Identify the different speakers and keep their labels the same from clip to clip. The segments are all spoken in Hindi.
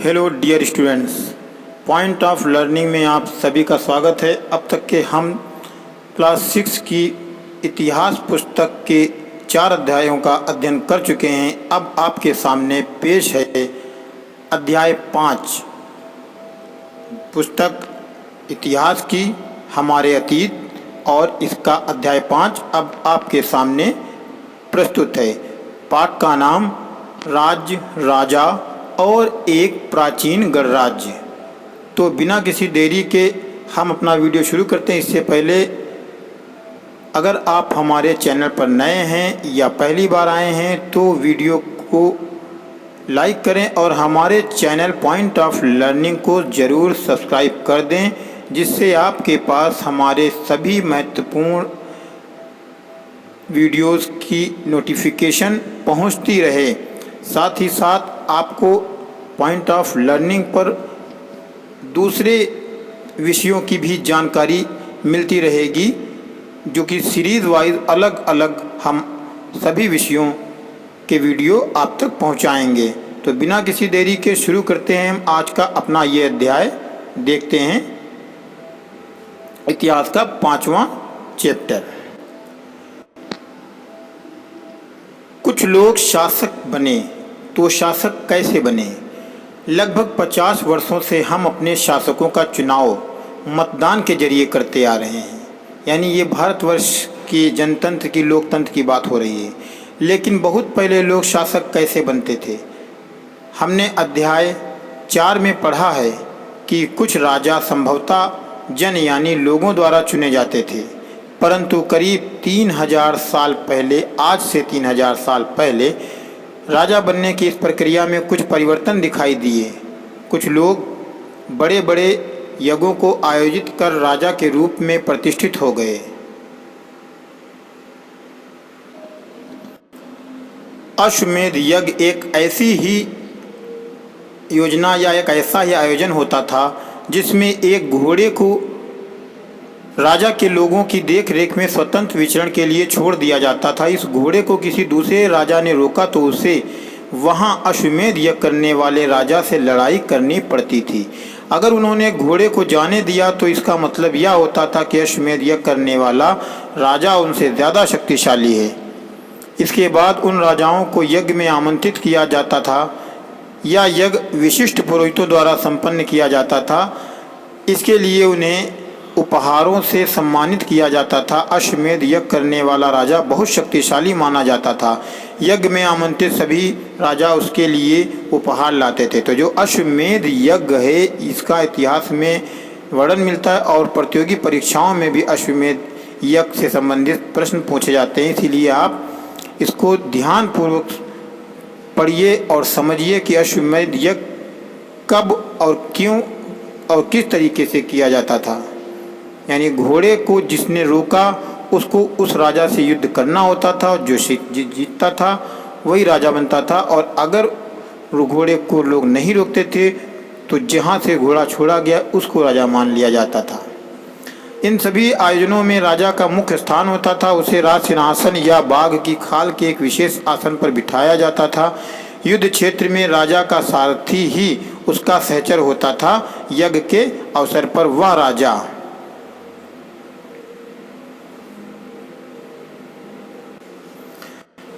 Speaker 1: Hello dear students, point of learning में आप सभी का स्वागत है। अब तक के हम क्लास 6 की इतिहास पुस्तक के 4 अध्यायों का अध्ययन कर चुके हैं। अब आपके सामने पेश है अध्याय 5, पुस्तक इतिहास की हमारे अतीत, और इसका अध्याय 5 अब आपके सामने प्रस्तुत है। पाठ का नाम राज्य, राजा और एक प्राचीन गणराज्य। तो बिना किसी देरी के हम अपना वीडियो शुरू करते हैं। इससे पहले अगर आप हमारे चैनल पर नए हैं या पहली बार आए हैं तो वीडियो को लाइक करें और हमारे चैनल पॉइंट ऑफ लर्निंग को ज़रूर सब्सक्राइब कर दें, जिससे आपके पास हमारे सभी महत्वपूर्ण वीडियोस की नोटिफिकेशन पहुंचती रहे। साथ ही साथ आपको पॉइंट ऑफ लर्निंग पर दूसरे विषयों की भी जानकारी मिलती रहेगी, जो कि सीरीज़ वाइज अलग अलग हम सभी विषयों के वीडियो आप तक पहुंचाएंगे। तो बिना किसी देरी के शुरू करते हैं हम आज का अपना ये अध्याय। देखते हैं इतिहास का 5वां चैप्टर। कुछ लोग शासक बने तो शासक कैसे बने? लगभग 50 वर्षों से हम अपने शासकों का चुनाव मतदान के जरिए करते आ रहे हैं। यानी ये भारतवर्ष की जनतंत्र की, लोकतंत्र की बात हो रही है। लेकिन बहुत पहले लोग शासक कैसे बनते थे? हमने अध्याय 4 में पढ़ा है कि कुछ राजा संभवतः जन यानी लोगों द्वारा चुने जाते थे, परंतु करीब 3000 साल पहले, आज से 3000 साल पहले राजा बनने की इस प्रक्रिया में कुछ परिवर्तन दिखाई दिए। कुछ लोग बड़े बड़े यज्ञों को आयोजित कर राजा के रूप में प्रतिष्ठित हो गए। अश्वमेध यज्ञ एक ऐसी ही योजना या एक ऐसा ही आयोजन होता था जिसमें एक घोड़े को राजा के लोगों की देख रेख में स्वतंत्र विचरण के लिए छोड़ दिया जाता था। इस घोड़े को किसी दूसरे राजा ने रोका तो उसे वहां अश्वमेध यज्ञ करने वाले राजा से लड़ाई करनी पड़ती थी। अगर उन्होंने घोड़े को जाने दिया तो इसका मतलब यह होता था कि अश्वमेध यज्ञ करने वाला राजा उनसे ज़्यादा शक्तिशाली है। इसके बाद उन राजाओं को यज्ञ में आमंत्रित किया जाता था या यज्ञ विशिष्ट पुरोहितों द्वारा संपन्न किया जाता था। इसके लिए उन्हें उपहारों से सम्मानित किया जाता था। अश्वमेध यज्ञ करने वाला राजा बहुत शक्तिशाली माना जाता था। यज्ञ में आमंत्रित सभी राजा उसके लिए उपहार लाते थे। तो जो अश्वमेध यज्ञ है, इसका इतिहास में वर्णन मिलता है और प्रतियोगी परीक्षाओं में भी अश्वमेध यज्ञ से संबंधित प्रश्न पूछे जाते हैं। इसीलिए आप इसको ध्यानपूर्वक पढ़िए और समझिए कि अश्वमेध यज्ञ कब और क्यों और किस तरीके से किया जाता था। यानी घोड़े को जिसने रोका उसको उस राजा से युद्ध करना होता था, जो जीतता था वही राजा बनता था। और अगर घोड़े को लोग नहीं रोकते थे तो जहाँ से घोड़ा छोड़ा गया उसको राजा मान लिया जाता था। इन सभी आयोजनों में राजा का मुख्य स्थान होता था। उसे राज सिंहासन या बाघ की खाल के एक विशेष आसन पर बिठाया जाता था। युद्ध क्षेत्र में राजा का सारथी ही उसका सहचर होता था। यज्ञ के अवसर पर वह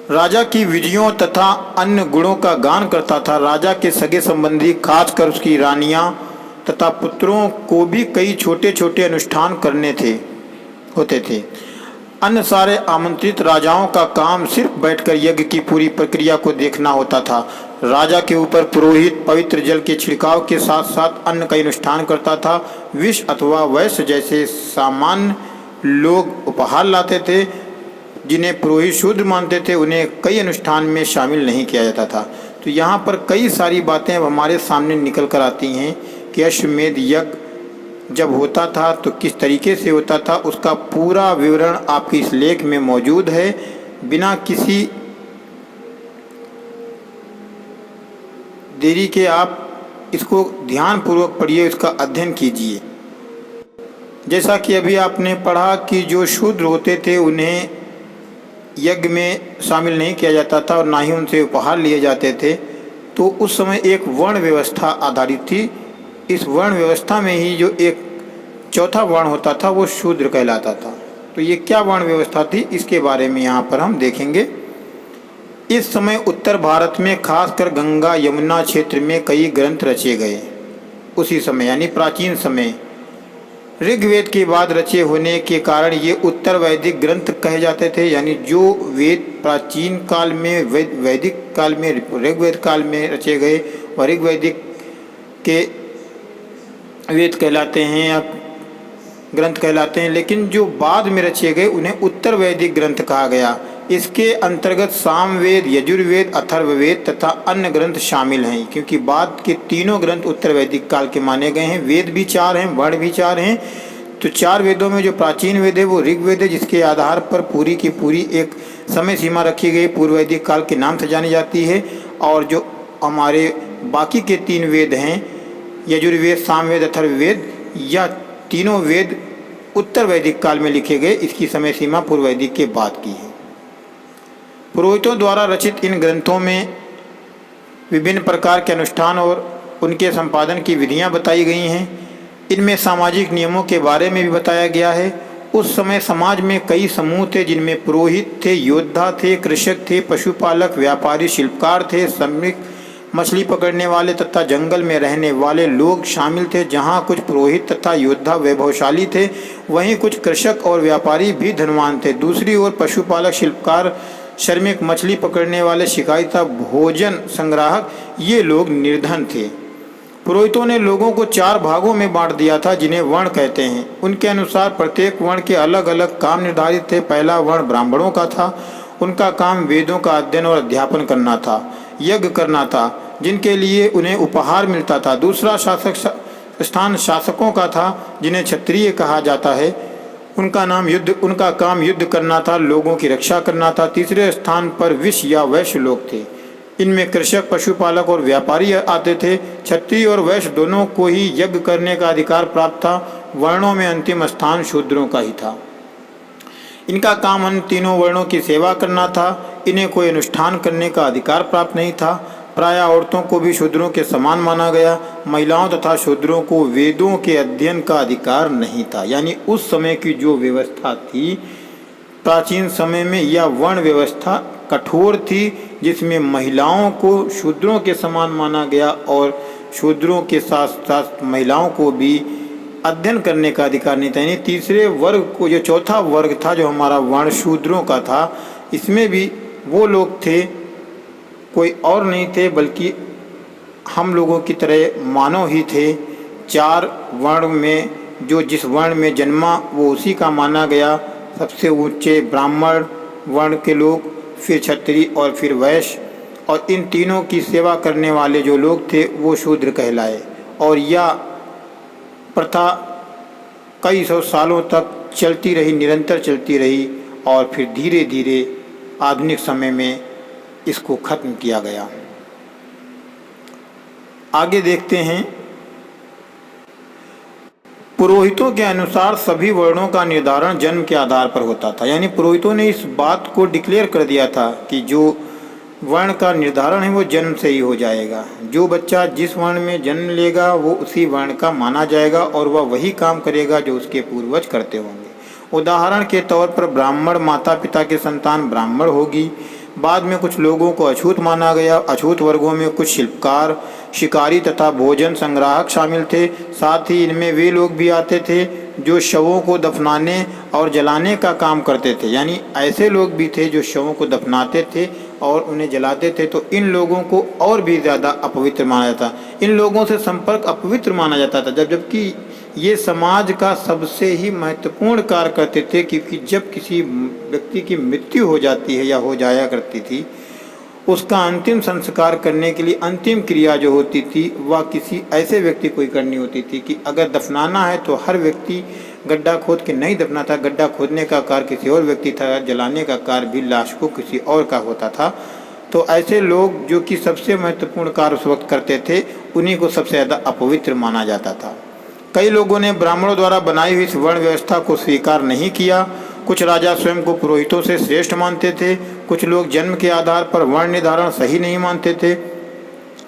Speaker 1: राजा की विजयों तथा अन्य गुणों का गान करता था। राजा के सगे संबंधी, खासकर उसकी रानियां तथा पुत्रों को भी कई छोटे छोटे अनुष्ठान करने होते थे। अन्य सारे आमंत्रित राजाओं का काम सिर्फ बैठकर यज्ञ की पूरी प्रक्रिया को देखना होता था। राजा के ऊपर पुरोहित पवित्र जल के छिड़काव के साथ साथ अन्य कई अनुष्ठान करता था। विष अथवा वैश्य जैसे सामान्य लोग उपहार लाते थे। जिन्हें पुरोहित शूद्र मानते थे उन्हें कई अनुष्ठान में शामिल नहीं किया जाता था। तो यहाँ पर कई सारी बातें अब हमारे सामने निकल कर आती हैं कि अश्वमेध यज्ञ जब होता था तो किस तरीके से होता था। उसका पूरा विवरण आपके इस लेख में मौजूद है। बिना किसी देरी के आप इसको ध्यानपूर्वक पढ़िए, इसका अध्ययन कीजिए। जैसा कि अभी आपने पढ़ा कि जो शूद्र होते थे उन्हें यज्ञ में शामिल नहीं किया जाता था और ना ही उनसे उपहार लिए जाते थे। तो उस समय एक वर्ण व्यवस्था आधारित थी। इस वर्ण व्यवस्था में ही जो एक चौथा वर्ण होता था वो शूद्र कहलाता था। तो ये क्या वर्ण व्यवस्था थी, इसके बारे में यहाँ पर हम देखेंगे। इस समय उत्तर भारत में खासकर गंगा यमुना क्षेत्र में कई ग्रंथ रचे गए। उसी समय यानी प्राचीन समय ऋग्वेद के बाद रचे होने के कारण ये उत्तर वैदिक ग्रंथ कहे जाते थे। यानी जो वेद प्राचीन काल में वैदिक काल में ऋग्वेद काल में रचे गए वह ऋग्वैदिक के वेद कहलाते हैं या ग्रंथ कहलाते हैं, लेकिन जो बाद में रचे गए उन्हें उत्तर वैदिक ग्रंथ कहा गया। इसके अंतर्गत सामवेद, यजुर्वेद, अथर्ववेद तथा अन्य ग्रंथ शामिल हैं, क्योंकि बाद के तीनों ग्रंथ उत्तर वैदिक काल के माने गए हैं। वेद भी 4 हैं, वर्ण भी 4 हैं। तो 4 वेदों में जो प्राचीन वेद है वो ऋग्वेद है, जिसके आधार पर पूरी की पूरी एक समय सीमा रखी गई, पूर्व वैदिक काल के नाम से जानी जाती है। और जो हमारे बाकी के 3 वेद हैं, यजुर्वेद, सामवेद, अथर्ववेद, या तीनों वेद उत्तर वैदिक काल में लिखे गए। इसकी समय सीमा पूर्व वैदिक के बाद की है। पुरोहितों द्वारा रचित इन ग्रंथों में विभिन्न प्रकार के अनुष्ठान और उनके संपादन की विधियां बताई गई हैं। इनमें सामाजिक नियमों के बारे में भी बताया गया है। उस समय समाज में कई समूह थे, जिनमें पुरोहित थे, योद्धा थे, कृषक थे, पशुपालक, व्यापारी, शिल्पकार थे, श्रमिक, मछली पकड़ने वाले तथा जंगल में रहने वाले लोग शामिल थे। जहाँ कुछ पुरोहित तथा योद्धा वैभवशाली थे, वहीं कुछ कृषक और व्यापारी भी धनवान थे। दूसरी ओर पशुपालक, शिल्पकार, श्रमिक, मछली पकड़ने वाले, शिकारी तथा भोजन संग्राहक ये लोग निर्धन थे। पुरोहितों ने लोगों को 4 भागों में बांट दिया था, जिन्हें वर्ण कहते हैं। उनके अनुसार प्रत्येक वर्ण के अलग अलग काम निर्धारित थे। पहला वर्ण ब्राह्मणों का था। उनका काम वेदों का अध्ययन और अध्यापन करना था, यज्ञ करना था, जिनके लिए उन्हें उपहार मिलता था। दूसरा स्थान शासकों का था, जिन्हें क्षत्रिय कहा जाता है। उनका काम युद्ध करना था, लोगों की रक्षा करना था। तीसरे स्थान पर विष या वैश्य लोग थे। इनमें कृषक, पशुपालक और व्यापारी आते थे। क्षत्रिय और वैश्य दोनों को ही यज्ञ करने का अधिकार प्राप्त था। वर्णों में अंतिम स्थान शूद्रों का ही था। इनका काम अन्य तीनों वर्णों की सेवा करना था। इन्हें कोई अनुष्ठान करने का अधिकार प्राप्त नहीं था। प्रायः औरतों को भी शूद्रों के समान माना गया। महिलाओं तथा शूद्रों को वेदों के अध्ययन का अधिकार नहीं था। यानी उस समय की जो व्यवस्था थी प्राचीन समय में, यह वर्ण व्यवस्था कठोर थी, जिसमें महिलाओं को शूद्रों के समान माना गया और शूद्रों के साथ साथ महिलाओं को भी अध्ययन करने का अधिकार नहीं था। यानी तीसरे वर्ग को, जो चौथा वर्ग था जो हमारा वर्ण शूद्रों का था, इसमें भी वो लोग थे, कोई और नहीं थे बल्कि हम लोगों की तरह मानव ही थे। 4 वर्ण में जो जिस वर्ण में जन्मा वो उसी का माना गया। सबसे ऊंचे ब्राह्मण वर्ण के लोग, फिर क्षत्रिय और फिर वैश्य, और इन तीनों की सेवा करने वाले जो लोग थे वो शूद्र कहलाए। और यह प्रथा कई सौ सालों तक चलती रही, निरंतर चलती रही, और फिर धीरे धीरे आधुनिक समय में इसको खत्म किया गया। आगे देखते हैं। पुरोहितों के अनुसार सभी वर्णों का निर्धारण जन्म के आधार पर होता था। यानी पुरोहितों ने इस बात को डिक्लेयर कर दिया था कि जो वर्ण का निर्धारण है वो जन्म से ही हो जाएगा। जो बच्चा जिस वर्ण में जन्म लेगा वो उसी वर्ण का माना जाएगा और वह वही काम करेगा जो उसके पूर्वज करते होंगे। उदाहरण के तौर पर ब्राह्मण माता पिता के संतान ब्राह्मण होगी। बाद में कुछ लोगों को अछूत माना गया। अछूत वर्गों में कुछ शिल्पकार, शिकारी तथा भोजन संग्राहक शामिल थे। साथ ही इनमें वे लोग भी आते थे जो शवों को दफनाने और जलाने का काम करते थे। यानी ऐसे लोग भी थे जो शवों को दफनाते थे और उन्हें जलाते थे। तो इन लोगों को और भी ज़्यादा अपवित्र माना जाता। इन लोगों से संपर्क अपवित्र माना जाता था, जबकि ये समाज का सबसे ही महत्वपूर्ण कार्य करते थे। क्योंकि जब किसी व्यक्ति की मृत्यु हो जाती है या हो जाया करती थी, उसका अंतिम संस्कार करने के लिए अंतिम क्रिया जो होती थी वह किसी ऐसे व्यक्ति को ही करनी होती थी कि अगर दफनाना है तो हर व्यक्ति गड्ढा खोद के नहीं दफनाता। गड्ढा खोदने का कार्य किसी और व्यक्ति था, जलाने का कार्य भी लाश को किसी और का होता था। तो ऐसे लोग जो कि सबसे महत्वपूर्ण कार्य उस वक्त करते थे, उन्हीं को सबसे ज़्यादा अपवित्र माना जाता था। कई लोगों ने ब्राह्मणों द्वारा बनाई हुई इस वर्ण व्यवस्था को स्वीकार नहीं किया। कुछ राजा स्वयं को पुरोहितों से श्रेष्ठ मानते थे। कुछ लोग जन्म के आधार पर वर्ण निर्धारण सही नहीं मानते थे।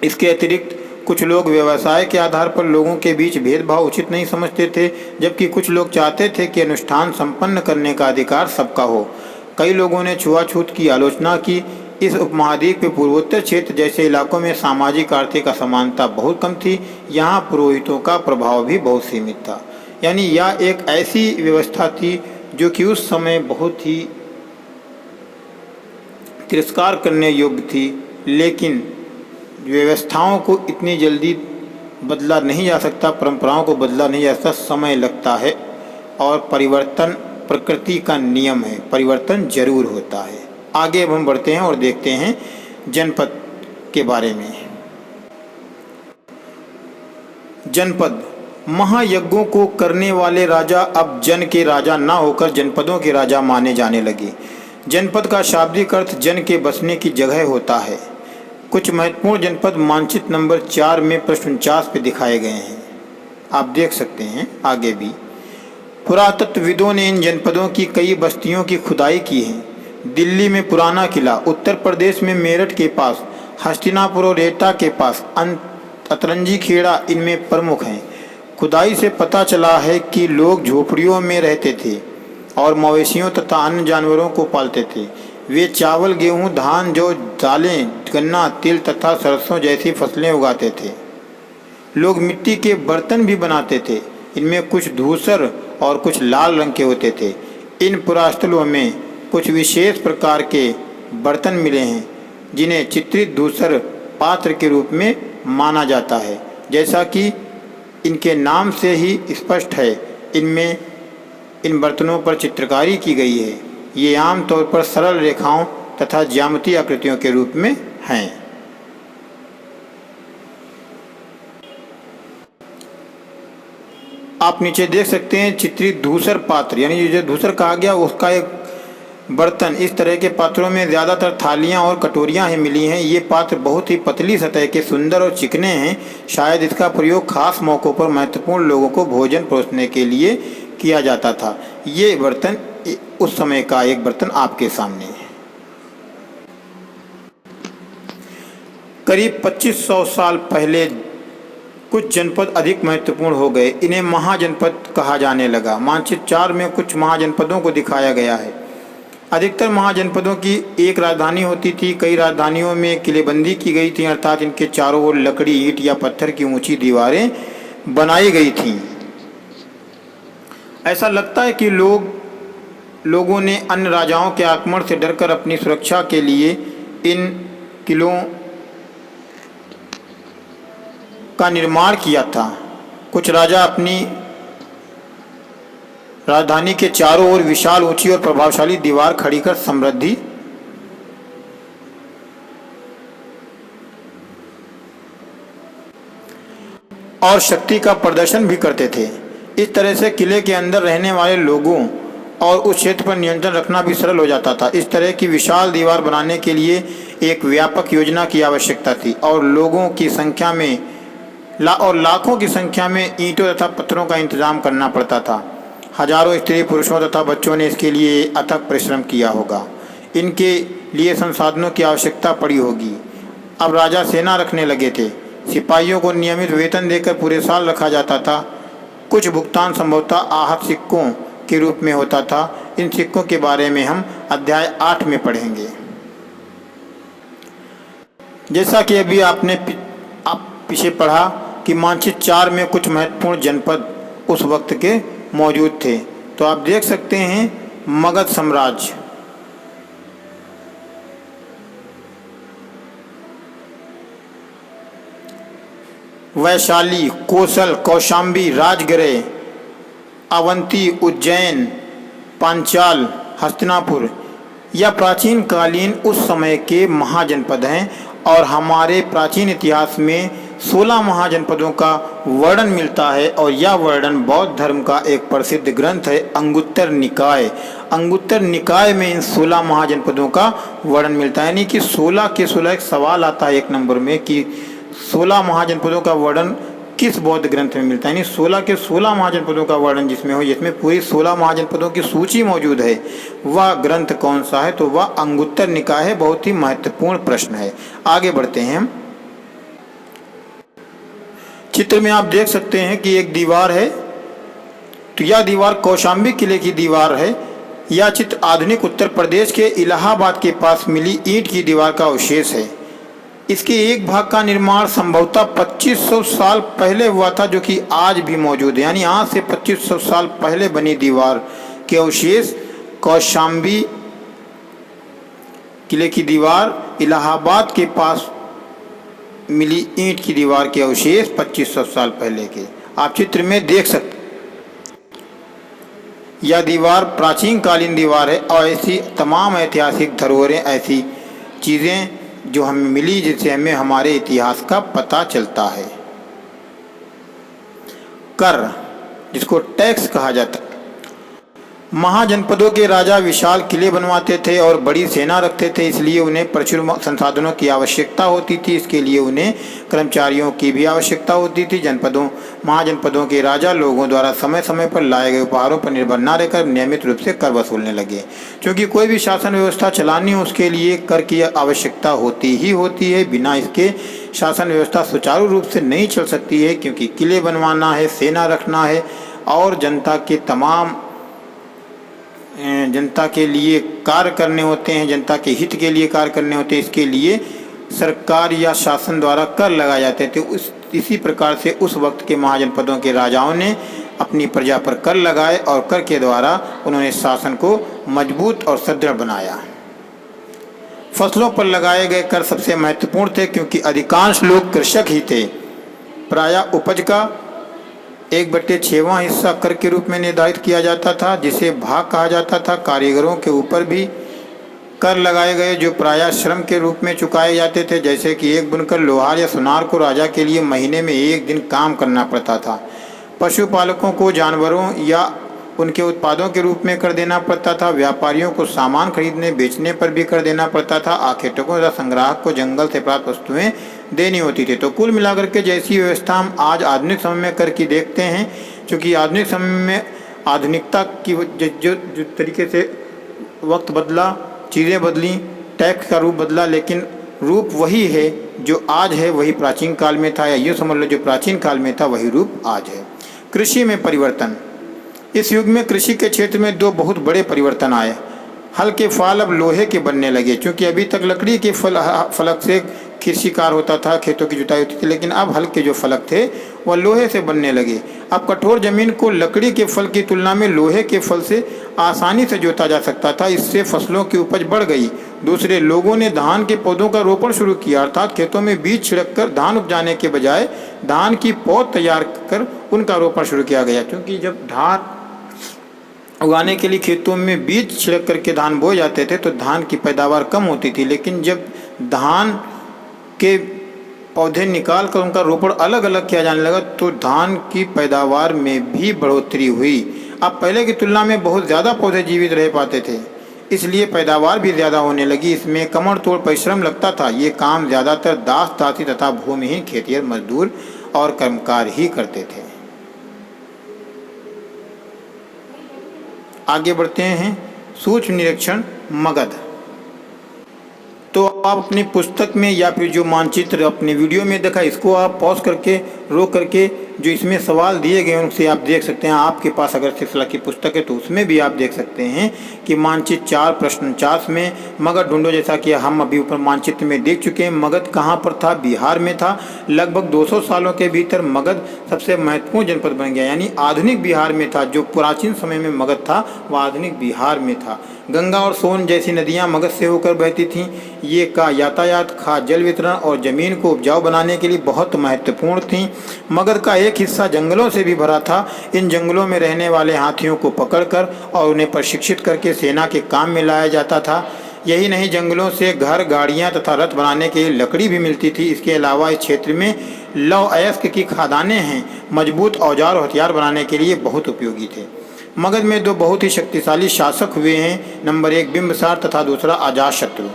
Speaker 1: इसके अतिरिक्त कुछ लोग व्यवसाय के आधार पर लोगों के बीच भेदभाव उचित नहीं समझते थे, जबकि कुछ लोग चाहते थे कि अनुष्ठान संपन्न करने का अधिकार सबका हो। कई लोगों ने छुआछूत की आलोचना की। इस उपमहाद्वीप के पूर्वोत्तर क्षेत्र जैसे इलाकों में सामाजिक आर्थिक असमानता बहुत कम थी। यहाँ पुरोहितों का प्रभाव भी बहुत सीमित था। यानी यह एक ऐसी व्यवस्था थी जो कि उस समय बहुत ही तिरस्कार करने योग्य थी, लेकिन व्यवस्थाओं को इतनी जल्दी बदला नहीं जा सकता, परंपराओं को बदला नहीं जा सकता, समय लगता है। और परिवर्तन प्रकृति का नियम है, परिवर्तन जरूर होता है। आगे अब हम बढ़ते हैं और देखते हैं जनपद के बारे में। जनपद महायज्ञों को करने वाले राजा अब जन के राजा न होकर जनपदों के राजा माने जाने लगे। जनपद का शाब्दिक अर्थ जन के बसने की जगह होता है। कुछ महत्वपूर्ण जनपद मानचित्र नंबर 4 में प्रश्न 49 पे दिखाए गए हैं, आप देख सकते हैं। आगे भी पुरातत्वविदों ने इन जनपदों की कई बस्तियों की खुदाई की है। दिल्ली में पुराना किला, उत्तर प्रदेश में मेरठ के पास, हस्तिनापुर और एटा के पास, अतरंजी खेड़ा इनमें प्रमुख हैं। खुदाई से पता चला है कि लोग झोपड़ियों में रहते थे और मवेशियों तथा अन्य जानवरों को पालते थे। वे चावल, गेहूं, धान, जौ, दालें, गन्ना, तिल तथा सरसों जैसी फसलें उगाते थे। लोग मिट्टी के बर्तन भी बनाते थे। इनमें कुछ धूसर और कुछ लाल रंग के होते थे। इन पुरास्थलों में कुछ विशेष प्रकार के बर्तन मिले हैं जिन्हें चित्रित धूसर पात्र के रूप में माना जाता है। जैसा कि इनके नाम से ही स्पष्ट है, इनमें इन बर्तनों पर चित्रकारी की गई है। ये आमतौर पर सरल रेखाओं तथा ज्यामितीय आकृतियों के रूप में हैं। आप नीचे देख सकते हैं चित्रित धूसर पात्र, यानी जो धूसर कहा गया उसका एक बर्तन। इस तरह के पात्रों में ज़्यादातर थालियां और कटोरियां ही मिली हैं। ये पात्र बहुत ही पतली सतह के, सुंदर और चिकने हैं। शायद इसका प्रयोग खास मौक़ों पर महत्वपूर्ण लोगों को भोजन परोसने के लिए किया जाता था। ये बर्तन उस समय का एक बर्तन आपके सामने है। करीब 2500 साल पहले कुछ जनपद अधिक महत्वपूर्ण हो गए। इन्हें महाजनपद कहा जाने लगा। मानचित्र 4 में कुछ महाजनपदों को दिखाया गया है। अधिकतर महाजनपदों की एक राजधानी होती थी। कई राजधानियों में किलेबंदी की गई थी, अर्थात इनके चारों ओर लकड़ी, ईंट या पत्थर की ऊंची दीवारें बनाई गई थीं। ऐसा लगता है कि लोगों ने अन्य राजाओं के आक्रमण से डरकर अपनी सुरक्षा के लिए इन किलों का निर्माण किया था। कुछ राजा अपनी राजधानी के चारों ओर विशाल, ऊंची और प्रभावशाली दीवार खड़ी कर समृद्धि और शक्ति का प्रदर्शन भी करते थे। इस तरह से किले के अंदर रहने वाले लोगों और उस क्षेत्र पर नियंत्रण रखना भी सरल हो जाता था। इस तरह की विशाल दीवार बनाने के लिए एक व्यापक योजना की आवश्यकता थी और लोगों की संख्या में लाखों की संख्या में ईंटों तथा पत्थरों का इंतजाम करना पड़ता था। हजारों स्त्री, पुरुषों तथा बच्चों ने इसके लिए अथक परिश्रम किया होगा। इनके लिए संसाधनों की आवश्यकता पड़ी होगी। अब राजा सेना रखने लगे थे। सिपाहियों को नियमित वेतन देकर पूरे साल रखा जाता था। कुछ भुगतान संभवतः आहत सिक्कों के रूप में होता था। इन सिक्कों के बारे में हम अध्याय 8 में पढ़ेंगे। जैसा कि अभी आपने पीछे पढ़ा कि मानचित्र 4 में कुछ महत्वपूर्ण जनपद उस वक्त के मौजूद थे। तो आप देख सकते हैं मगध साम्राज्य, वैशाली, कोसल, कौशांबी, राजगृह, अवंती, उज्जैन, पांचाल, हस्तिनापुर या प्राचीन कालीन उस समय के महाजनपद हैं। और हमारे प्राचीन इतिहास में 16 महाजनपदों का वर्णन मिलता है और यह वर्णन बौद्ध धर्म का एक प्रसिद्ध ग्रंथ है, अंगुत्तर निकाय। अंगुत्तर निकाय में इन 16 महाजनपदों का वर्णन मिलता है। यानी कि 16 के 16 एक सवाल आता है 1 नंबर में कि 16 महाजनपदों का वर्णन किस बौद्ध ग्रंथ में मिलता है। यानी 16 के 16 महाजनपदों का वर्णन जिसमें हो, जिसमें पूरी 16 महाजनपदों की सूची मौजूद है, वह ग्रंथ कौन सा है? तो वह अंगुत्तर निकाय है। बहुत ही महत्वपूर्ण प्रश्न है। आगे बढ़ते हैं हम। चित्र में आप देख सकते हैं कि एक दीवार है, तो यह दीवार कौशाम्बी किले की दीवार है। यह चित्र आधुनिक उत्तर प्रदेश के इलाहाबाद के पास मिली ईंट की दीवार का अवशेष है। इसके एक भाग का निर्माण संभवतः 2500 साल पहले हुआ था, जो कि आज भी मौजूद है। यानी आज से 2500 साल पहले बनी दीवार के अवशेष कौशाम्बी किले की दीवार, इलाहाबाद के पास मिली ईंट की दीवार के अवशेष 2500 साल पहले के आप चित्र में देख सकते। यह दीवार प्राचीन कालीन दीवार है और ऐसी तमाम ऐतिहासिक धरोहरें, ऐसी चीज़ें जो हमें मिली जिससे हमें हमारे इतिहास का पता चलता है। कर, जिसको टैक्स कहा जाता है। महाजनपदों के राजा विशाल किले बनवाते थे और बड़ी सेना रखते थे, इसलिए उन्हें प्रचुर संसाधनों की आवश्यकता होती थी। इसके लिए उन्हें कर्मचारियों की भी आवश्यकता होती थी। महाजनपदों के राजा लोगों द्वारा समय समय पर लाए गए उपहारों पर निर्भर न रहकर नियमित रूप से कर वसूलने लगे। क्योंकि कोई भी शासन व्यवस्था चलानी हो उसके लिए कर की आवश्यकता होती ही होती है। बिना इसके शासन व्यवस्था सुचारू रूप से नहीं चल सकती है, क्योंकि किले बनवाना है, सेना रखना है और जनता के लिए कार्य करने होते हैं, जनता के हित के लिए कार्य करने होते हैं। इसके लिए सरकार या शासन द्वारा कर लगाए जाते थे। इसी प्रकार से उस वक्त के महाजनपदों के राजाओं ने अपनी प्रजा पर कर लगाए और कर के द्वारा उन्होंने शासन को मजबूत और सुदृढ़ बनाया। फसलों पर लगाए गए कर सबसे महत्वपूर्ण थे, क्योंकि अधिकांश लोग कृषक ही थे। प्रायः उपज का 1/6वां हिस्सा कर के रूप में निर्धारित किया जाता था, जिसे भाग कहा जाता था। कारीगरों के ऊपर भी कर लगाए गए, जो प्रायः श्रम के रूप में चुकाए जाते थे। जैसे कि एक बुनकर, लोहार या सुनार को राजा के लिए महीने में 1 दिन काम करना पड़ता था। पशुपालकों को जानवरों या उनके उत्पादों के रूप में कर देना पड़ता था। व्यापारियों को सामान खरीदने बेचने पर भी कर देना पड़ता था। आखेटकों तथा संग्राहक को जंगल से प्राप्त वस्तुएं देनी होती थी। तो कुल मिलाकर के जैसी व्यवस्था हम आज आधुनिक समय में कर की देखते हैं, क्योंकि आधुनिक समय में आधुनिकता की जो तरीके से वक्त बदला, चीज़ें बदली, टैक्स का रूप बदला, लेकिन रूप वही है जो आज है, वही प्राचीन काल में था। या यूँ समझ लो, जो प्राचीन काल में था वही रूप आज है। कृषि में परिवर्तन। इस युग में कृषि के क्षेत्र में 2 बहुत बड़े परिवर्तन आए। हल के फाल अब लोहे के बनने लगे, क्योंकि अभी तक लकड़ी के फलक से कृषि कार्य होता था, खेतों की जुताई होती थी, लेकिन अब हल के जो फलक थे वह लोहे से बनने लगे। अब कठोर जमीन को लकड़ी के फल की तुलना में लोहे के फल से आसानी से जोता जा सकता था। इससे फसलों की उपज बढ़ गई। दूसरे, लोगों ने धान के पौधों का रोपण शुरू किया, अर्थात खेतों में बीज छिड़क कर धान उपजाने के बजाय धान की पौध तैयार कर उनका रोपण शुरू किया गया। क्योंकि जब धान उगाने के लिए खेतों में बीज छिड़क करके धान बोए जाते थे तो धान की पैदावार कम होती थी, लेकिन जब धान के पौधे निकाल कर उनका रोपण अलग अलग किया जाने लगा तो धान की पैदावार में भी बढ़ोतरी हुई। अब पहले की तुलना में बहुत ज़्यादा पौधे जीवित रह पाते थे, इसलिए पैदावार भी ज़्यादा होने लगी। इसमें कमर तोड़ परिश्रम लगता था। ये काम ज़्यादातर दास दासी तथा भूमिहीन खेतिहर मजदूर और कर्मकार ही करते थे। आगे बढ़ते हैं। सूक्ष्म निरीक्षण मगध। तो आप अपनी पुस्तक में या फिर जो मानचित्र अपने वीडियो में देखा, इसको आप पॉज करके रोक करके जो इसमें सवाल दिए गए उनसे आप देख सकते हैं। आपके पास अगर सिलसिला की पुस्तक है तो उसमें भी आप देख सकते हैं कि मानचित्र 4 प्रश्न 4 में मगध ढूंढो। जैसा कि हम अभी ऊपर मानचित्र में देख चुके हैं, मगध कहाँ पर था? बिहार में था। लगभग 200 सालों के भीतर मगध सबसे महत्वपूर्ण जनपद बन गया, यानी आधुनिक बिहार में था। जो प्राचीन समय में मगध था वह आधुनिक बिहार में था। गंगा और सोन जैसी नदियाँ मगध से होकर बहती थीं। ये का यातायात, खाद, जल वितरण और ज़मीन को उपजाऊ बनाने के लिए बहुत महत्वपूर्ण थीं। मगध का एक हिस्सा जंगलों से भी भरा था। इन जंगलों में रहने वाले हाथियों को पकड़कर और उन्हें प्रशिक्षित करके सेना के काम में लाया जाता था। यही नहीं, जंगलों से घर, गाड़ियां तथा रथ बनाने के लिए लकड़ी भी मिलती थी। इसके अलावा इस क्षेत्र में लौह अयस्क की खदानें हैं, मजबूत औजार और हथियार बनाने के लिए बहुत उपयोगी थे। मगध में 2 बहुत ही शक्तिशाली शासक हुए हैं। नंबर 1 बिंबिसार तथा दूसरा अजातशत्रु।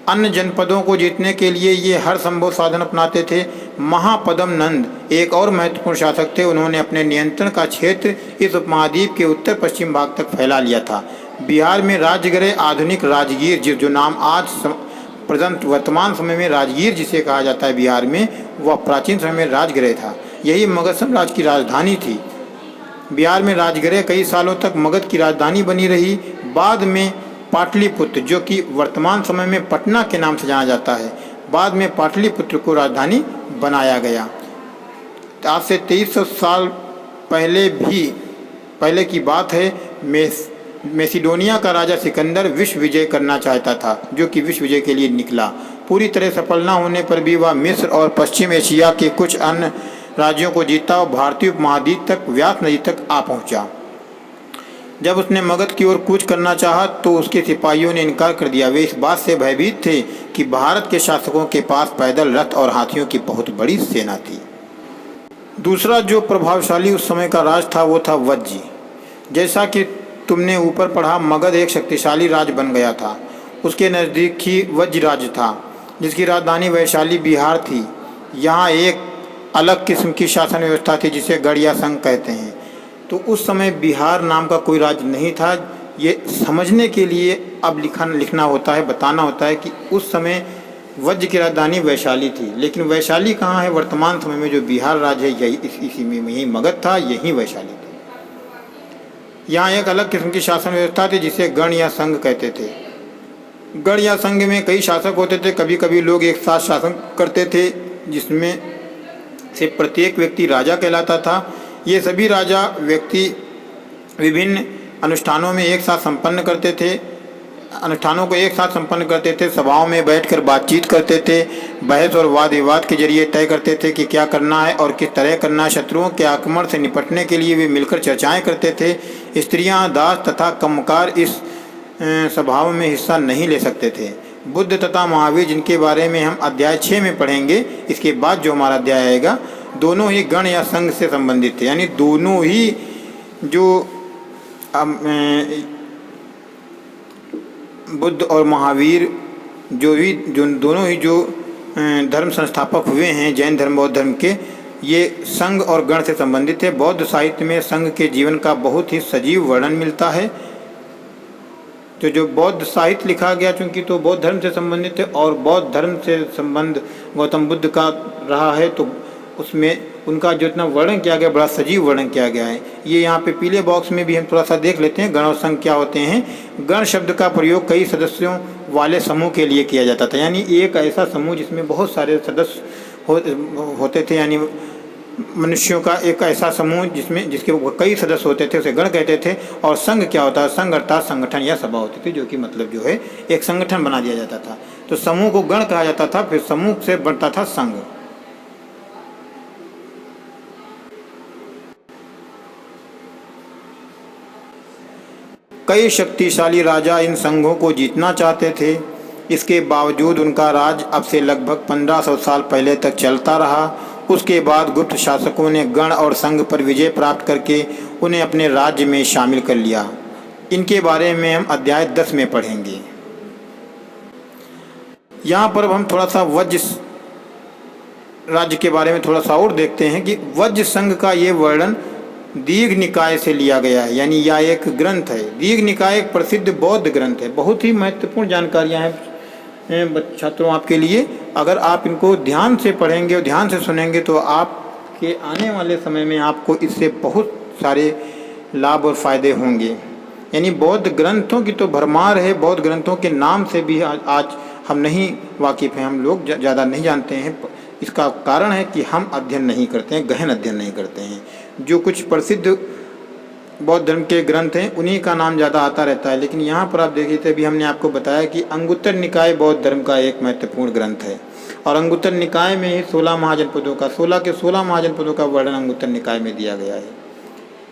Speaker 1: अन्य जनपदों को जीतने के लिए ये हर संभव साधन अपनाते थे। महापद्म नंद एक और महत्वपूर्ण शासक थे। उन्होंने अपने नियंत्रण का क्षेत्र इस उपमहाद्वीप के उत्तर पश्चिम भाग तक फैला लिया था। बिहार में राजगृह, आधुनिक राजगीर, जो नाम आज वर्तमान समय में राजगीर जिसे कहा जाता है बिहार में, वह प्राचीन समय में राजगृह था। यही मगध साम्राज्य की राजधानी थी। बिहार में राजगृह कई सालों तक मगध की राजधानी बनी रही। बाद में पाटलिपुत्र, जो कि वर्तमान समय में पटना के नाम से जाना जाता है, बाद में पाटलिपुत्र को राजधानी बनाया गया। आज से 2300 साल पहले की बात है। मैसिडोनिया का राजा सिकंदर विश्व विजय करना चाहता था, जो कि विश्व विजय के लिए निकला। पूरी तरह सफल न होने पर भी वह मिस्र और पश्चिम एशिया के कुछ अन्य राज्यों को जीता और भारतीय उपमहाद्वीप तक व्यास नदी तक आ पहुंचा। जब उसने मगध की ओर कूच करना चाहा तो उसके सिपाहियों ने इनकार कर दिया। वे इस बात से भयभीत थे कि भारत के शासकों के पास पैदल रथ और हाथियों की बहुत बड़ी सेना थी। दूसरा जो प्रभावशाली उस समय का राज था वो था वज्जी। जैसा कि तुमने ऊपर पढ़ा, मगध एक शक्तिशाली राज्य बन गया था। उसके नज़दीक ही वज्र राज्य था, जिसकी राजधानी वैशाली बिहार थी। यहाँ एक अलग किस्म की शासन व्यवस्था थी जिसे गढ़ या संघ कहते हैं। तो उस समय बिहार नाम का कोई राज्य नहीं था। ये समझने के लिए अब लिखना होता है, बताना होता है कि उस समय वज्र की राजधानी वैशाली थी। लेकिन वैशाली कहाँ है? वर्तमान समय में जो बिहार राज्य है यही इसी में यही मगध था, यही वैशाली थी। यहाँ एक अलग किस्म की शासन व्यवस्था थी जिसे गण या संघ कहते थे। गण या संघ में कई शासक होते थे। कभी कभी लोग एक साथ शासन करते थे, जिसमें से प्रत्येक व्यक्ति राजा कहलाता था। ये सभी राजा व्यक्ति विभिन्न अनुष्ठानों में एक साथ संपन्न करते थे, अनुष्ठानों को एक साथ संपन्न करते थे। सभाओं में बैठकर बातचीत करते थे, बहस और वाद विवाद के जरिए तय करते थे कि क्या करना है और किस तरह करना है। शत्रुओं के आक्रमण से निपटने के लिए वे मिलकर चर्चाएं करते थे। स्त्रियां, दास तथा कम्मकार इस सभाओं में हिस्सा नहीं ले सकते थे। बुद्ध तथा महावीर, जिनके बारे में हम अध्याय 6 में पढ़ेंगे, इसके बाद जो हमारा अध्याय आएगा, दोनों ही गण या संघ से संबंधित थे। यानी दोनों ही जो बुद्ध और महावीर जो दोनों ही जो धर्म संस्थापक हुए हैं जैन धर्म बौद्ध धर्म के, ये संघ और गण से संबंधित है। बौद्ध साहित्य में संघ के जीवन का बहुत ही सजीव वर्णन मिलता है। तो जो बौद्ध साहित्य लिखा गया, चूँकि तो बौद्ध धर्म से संबंधित है और बौद्ध धर्म से संबंध गौतम बुद्ध का रहा है, तो उसमें उनका जो इतना वर्णन किया गया, बड़ा सजीव वर्णन किया गया है। ये यहाँ पे पीले बॉक्स में भी हम थोड़ा सा देख लेते हैं गण और संघ क्या होते हैं। गण शब्द का प्रयोग कई सदस्यों वाले समूह के लिए किया जाता था। यानी एक ऐसा समूह जिसमें बहुत सारे सदस्य होते थे, यानी मनुष्यों का एक ऐसा समूह जिसके कई सदस्य होते थे, उसे गण कहते थे। और संघ क्या होता है? संघ अर्थात संगठन या सभा होती थी, जो कि मतलब जो है एक संगठन बना दिया जाता था। तो समूह को गण कहा जाता था, फिर समूह से बनता था संघ। कई शक्तिशाली राजा इन संघों को जीतना चाहते थे। इसके बावजूद उनका राज अब से लगभग 1500 साल पहले तक चलता रहा। उसके बाद गुप्त शासकों ने गण और संघ पर विजय प्राप्त करके उन्हें अपने राज्य में शामिल कर लिया। इनके बारे में हम अध्याय 10 में पढ़ेंगे। यहाँ पर हम थोड़ा सा वज्र राज्य के बारे में थोड़ा सा और देखते हैं कि वज्र संघ का ये वर्णन दीघ निकाय से लिया गया है। यानी यह एक ग्रंथ है। दीघ निकाय एक प्रसिद्ध बौद्ध ग्रंथ है। बहुत ही महत्वपूर्ण जानकारियाँ हैं छात्रों आपके लिए। अगर आप इनको ध्यान से पढ़ेंगे और ध्यान से सुनेंगे तो आपके आने वाले समय में आपको इससे बहुत सारे लाभ और फायदे होंगे। यानी बौद्ध ग्रंथों की तो भरमार है। बौद्ध ग्रंथों के नाम से भी आज हम नहीं वाकिफ़ हैं, हम लोग ज़्यादा नहीं जानते हैं। इसका कारण है कि हम अध्ययन नहीं करते हैं, गहन अध्ययन नहीं करते हैं। जो कुछ प्रसिद्ध बौद्ध धर्म के ग्रंथ हैं उन्हीं का नाम ज़्यादा आता रहता है। लेकिन यहाँ पर आप देखिए थे, अभी हमने आपको बताया कि अंगुत्तर निकाय बौद्ध धर्म का एक महत्वपूर्ण ग्रंथ है। और अंगुत्तर निकाय में ही 16 महाजनपदों का 16 महाजनपदों का वर्णन अंगुत्तर निकाय में दिया गया है।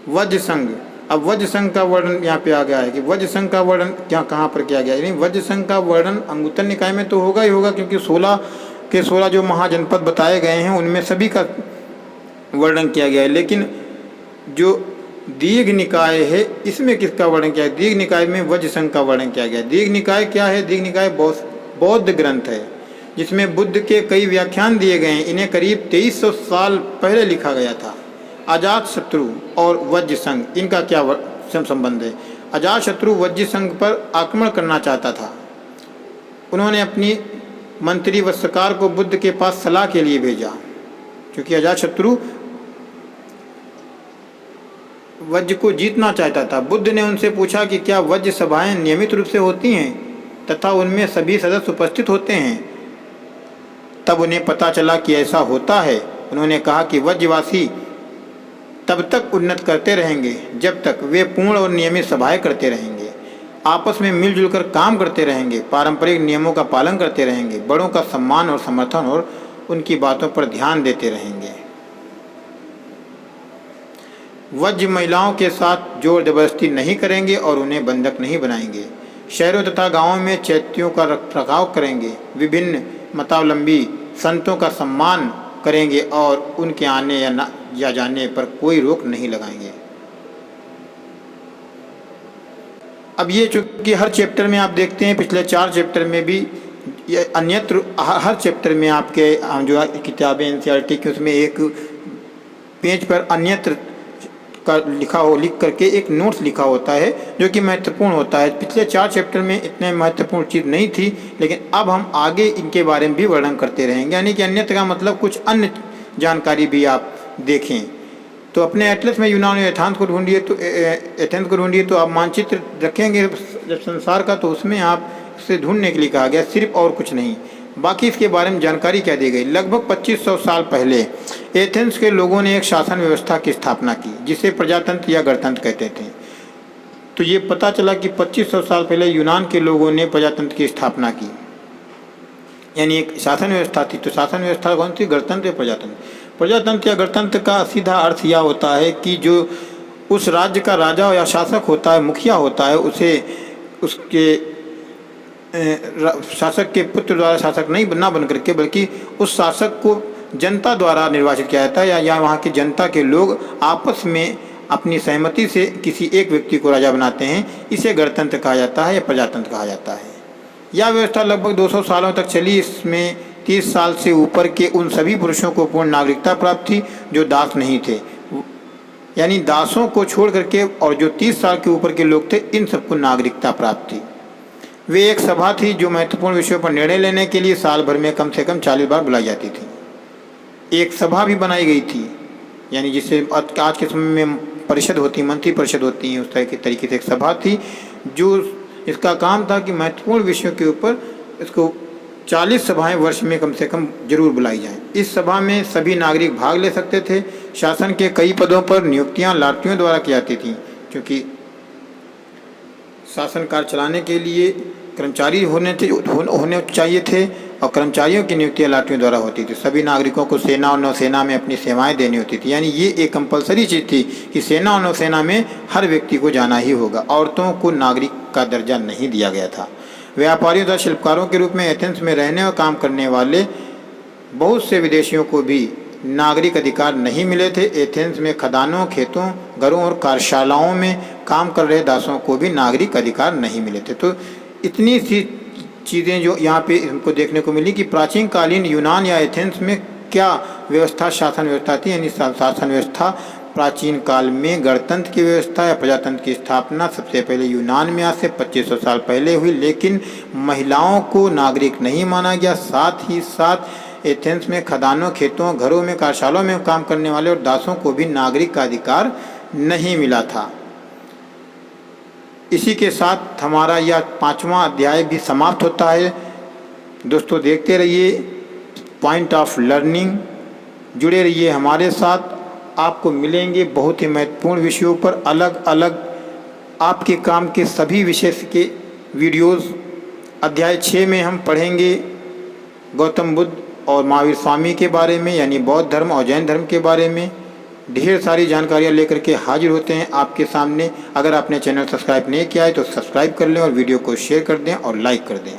Speaker 1: वज्र संघ, अब वज्र संघ का वर्णन यहाँ पे आ गया है कि वज्र संघ का वर्णन कहाँ पर किया गया है। यानी वज्र संघ का वर्णन अंगुत्तर निकाय में तो होगा ही होगा, क्योंकि 16 के 16 जो महाजनपद बताए गए हैं उनमें सभी का वर्णन किया गया है। लेकिन जो दीघ निकाय है इसमें किसका वर्णन किया है? दीघ निकाय में वज्र संघ का वर्णन किया गया है। दीघ निकाय क्या है? दीघ निकाय बौद्ध ग्रंथ है जिसमें बुद्ध के कई व्याख्यान दिए गए हैं। इन्हें करीब 2300 साल पहले लिखा गया था। अजातशत्रु और वज्र संघ, इनका क्या संबंध है? अजातशत्रु वज्र संघ पर आक्रमण करना चाहता था। उन्होंने अपनी मंत्री वत्सकार को बुद्ध के पास सलाह के लिए भेजा, क्योंकि अजातशत्रु वज्र को जीतना चाहता था। बुद्ध ने उनसे पूछा कि क्या वज्र सभाएं नियमित रूप से होती हैं तथा उनमें सभी सदस्य उपस्थित होते हैं? तब उन्हें पता चला कि ऐसा होता है। उन्होंने कहा कि वज्रवासी तब तक उन्नत करते रहेंगे जब तक वे पूर्ण और नियमित सभाएं करते रहेंगे, आपस में मिलजुल कर काम करते रहेंगे, पारंपरिक नियमों का पालन करते रहेंगे, बड़ों का सम्मान और समर्थन और उनकी बातों पर ध्यान देते रहेंगे। वज्र महिलाओं के साथ जोर जबरदस्ती नहीं करेंगे और उन्हें बंधक नहीं बनाएंगे। शहरों तथा गांवों में चैत्यों का रखरखाव करेंगे, विभिन्न मतावलंबी संतों का सम्मान करेंगे और उनके आने या जाने पर कोई रोक नहीं लगाएंगे। अब ये चूँकि हर चैप्टर में आप देखते हैं, पिछले 4 चैप्टर में भी ये अन्यत्र हर चैप्टर में आपके जो किताबें एनसीईआरटी की उसमें एक पेज पर अन्यत्र का लिख करके एक नोट्स लिखा होता है जो कि महत्वपूर्ण होता है। पिछले 4 चैप्टर में इतने महत्वपूर्ण चीज़ नहीं थी, लेकिन अब हम आगे इनके बारे में भी वर्णन करते रहेंगे। यानी कि अन्यत्र का मतलब कुछ अन्य जानकारी भी आप देखें। तो अपने एटलस में यूनान और एथेंस को ढूंढिए तो आप मानचित्र रखेंगे जब संसार का, तो उसमें आप इसे ढूंढने के लिए कहा गया, सिर्फ और कुछ नहीं। बाकी इसके बारे में जानकारी क्या दी गई। लगभग 2500 साल पहले एथेंस के लोगों ने एक शासन व्यवस्था की स्थापना की जिसे प्रजातंत्र या गणतंत्र कहते थे। तो ये पता चला कि 2500 साल पहले यूनान के लोगों ने प्रजातंत्र की स्थापना की, यानी एक शासन व्यवस्था थी। तो शासन व्यवस्था कौन सी? गणतंत्र या प्रजातंत्र। प्रजातंत्र या गणतंत्र का सीधा अर्थ यह होता है कि जो उस राज्य का राजा या शासक होता है, मुखिया होता है, उसे उसके शासक के पुत्र द्वारा शासक नहीं बन करके, बल्कि उस शासक को जनता द्वारा निर्वाचित किया जाता है, या वहाँ की जनता के लोग आपस में अपनी सहमति से किसी एक व्यक्ति को राजा बनाते हैं। इसे गणतंत्र कहा जाता है या प्रजातंत्र कहा जाता है। यह व्यवस्था लगभग 200 सालों तक चली। इसमें 30 साल से ऊपर के उन सभी पुरुषों को पूर्ण नागरिकता प्राप्त थी जो दास नहीं थे, यानी दासों को छोड़ करके, और जो 30 साल के ऊपर के लोग थे इन सबको नागरिकता प्राप्त थी। वे एक सभा थी जो महत्वपूर्ण विषयों पर निर्णय लेने के लिए साल भर में कम से कम 40 बार बुलाई जाती थी। एक सभा भी बनाई गई थी, यानी जिसे आज के समय में परिषद होती, मंत्री परिषद होती है, उस तरह के तरीके से एक सभा थी जो इसका काम था कि महत्वपूर्ण विषयों के ऊपर इसको 40 सभाएं वर्ष में कम से कम जरूर बुलाई जाएं। इस सभा में सभी नागरिक भाग ले सकते थे। शासन के कई पदों पर नियुक्तियां लाटरियों द्वारा की जाती थीं, क्योंकि शासन कार्य चलाने के लिए कर्मचारी होने चाहिए थे और कर्मचारियों की नियुक्तियां लाटरियों द्वारा होती थी। सभी नागरिकों को सेना और नौसेना में अपनी सेवाएं देनी होती थी, यानी ये एक कंपलसरी चीज़ थी कि सेना और नौसेना में हर व्यक्ति को जाना ही होगा। औरतों को नागरिक का दर्जा नहीं दिया गया था। व्यापारियों तथा शिल्पकारों के रूप में एथेंस में रहने और काम करने वाले बहुत से विदेशियों को भी नागरिक अधिकार नहीं मिले थे। एथेंस में खदानों, खेतों, घरों और कार्यशालाओं में काम कर रहे दासों को भी नागरिक अधिकार नहीं मिले थे। तो इतनी सी चीज़ें जो यहाँ पे हमको देखने को मिली कि प्राचीन कालीन यूनान या एथेंस में क्या व्यवस्था, शासन व्यवस्था थी। यानी शासन व्यवस्था प्राचीन काल में गणतंत्र की व्यवस्था या प्रजातंत्र की स्थापना सबसे पहले यूनान में आज से 2500 साल पहले हुई, लेकिन महिलाओं को नागरिक नहीं माना गया। साथ ही साथ एथेंस में खदानों, खेतों, घरों में, कार्यशालाओं में काम करने वाले और दासों को भी नागरिक का अधिकार नहीं मिला था। इसी के साथ हमारा यह 5वां अध्याय भी समाप्त होता है। दोस्तों देखते रहिए पॉइंट ऑफ लर्निंग, जुड़े रहिए हमारे साथ। आपको मिलेंगे बहुत ही महत्वपूर्ण विषयों पर अलग अलग आपके काम के सभी विषय के वीडियोस। अध्याय 6 में हम पढ़ेंगे गौतम बुद्ध और महावीर स्वामी के बारे में, यानी बौद्ध धर्म और जैन धर्म के बारे में। ढेर सारी जानकारियाँ लेकर के हाजिर होते हैं आपके सामने। अगर आपने चैनल सब्सक्राइब नहीं किया है तो सब्सक्राइब कर लें और वीडियो को शेयर कर दें और लाइक कर दें।